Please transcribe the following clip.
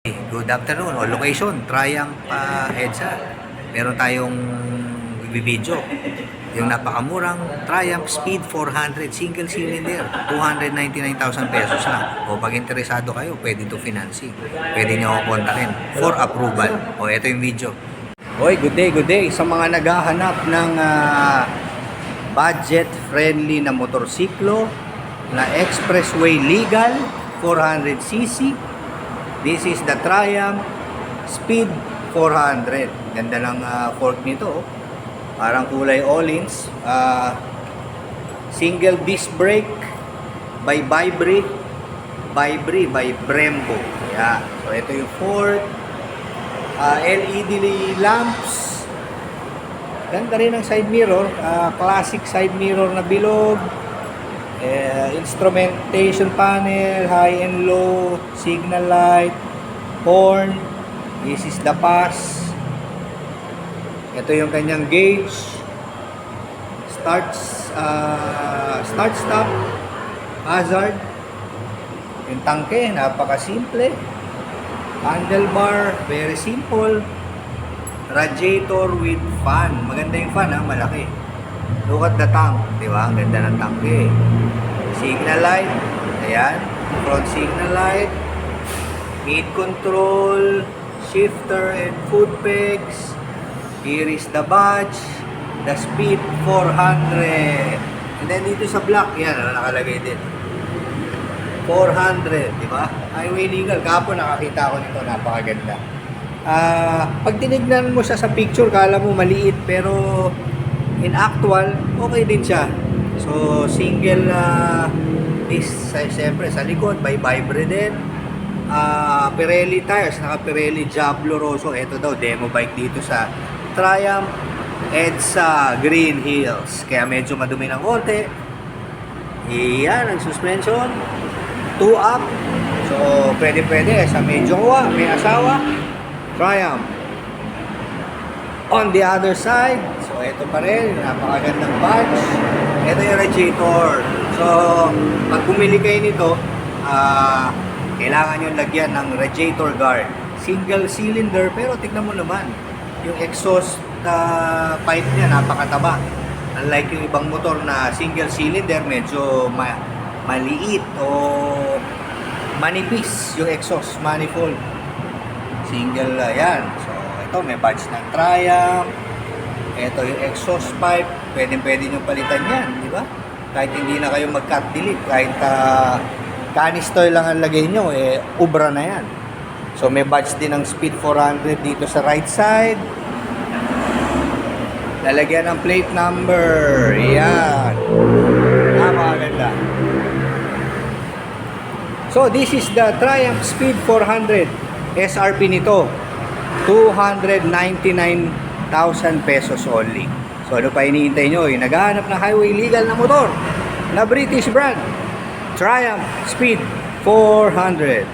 Good afternoon o location, Triumph EDSA. Meron tayong video. Yung napakamurang Triumph Speed 400 single cylinder, 299,000 pesos lang. O pag interesado kayo, pwede to financing. Pwede nyo ako kontakin for approval. O ito yung video. Oy, good day sa mga naghahanap ng budget-friendly na motorsiklo na expressway legal, 400cc. This is the Triumph Speed 400. Ganda ng fork nito. Parang kulay Öhlins. Single disc brake by Vibri by Brembo. Yeah. So ito yung fork. LED lamps. Ganda rin ang side mirror. Classic side mirror na bilog. Instrumentation panel, high and low, signal light, horn. This is the pass. Ito yung kanyang gauge, start stop, hazard. Yung tangke, napakasimple. Handlebar, very simple. Radiator with fan. Maganda yung fan, malaki. Look at the tank, di ba? Ang ganda ng tangke. Signal light, ayan, front signal light, mid control, shifter and foot pegs. Here is the badge, the Speed 400. And then dito sa black, yan, nakalagay din. 400, di ba? Highway legal. Kapon nakakita ko nito, napakaganda. Pag tinignan mo siya sa picture, kala mo maliit, pero in actual, okay din siya. So, single disc, siyempre, sa likod, by Vibri din. Pirelli tires, naka Pirelli Diablo Rosso. Ito daw, demo bike dito sa Triumph EDSA Green Hills. Kaya medyo madumi ng konti. Iyan, ang suspension. 2 up. So, pwede sa medyo kuha, may asawa. Triumph. On the other side, so ito pa rin, napakagandang badge. Ito yung radiator. So, pag bumili kayo nito, kailangan nyo lagyan ng radiator guard. Single cylinder, pero tignan mo naman, yung exhaust pipe niya, napakataba. Unlike yung ibang motor na single cylinder, medyo maliit o manipis yung exhaust manifold. Single, yan. So, ito, may badge ng Triumph. Ito yung exhaust pipe. Pwede nyo palitan yan, di ba? Kahit hindi na kayo mag-cut delete, kahit canister lang ang lagay nyo, ubra na yan. So may badge din ng Speed 400 dito sa right side. Lalagyan ng plate number. Yan. Napakaganda. So this is the Triumph Speed 400. SRP nito, 299,000 pesos only. So ano pa hinihintay nyo? Yung naghahanap ng highway legal na motor na British brand, Triumph Speed 400.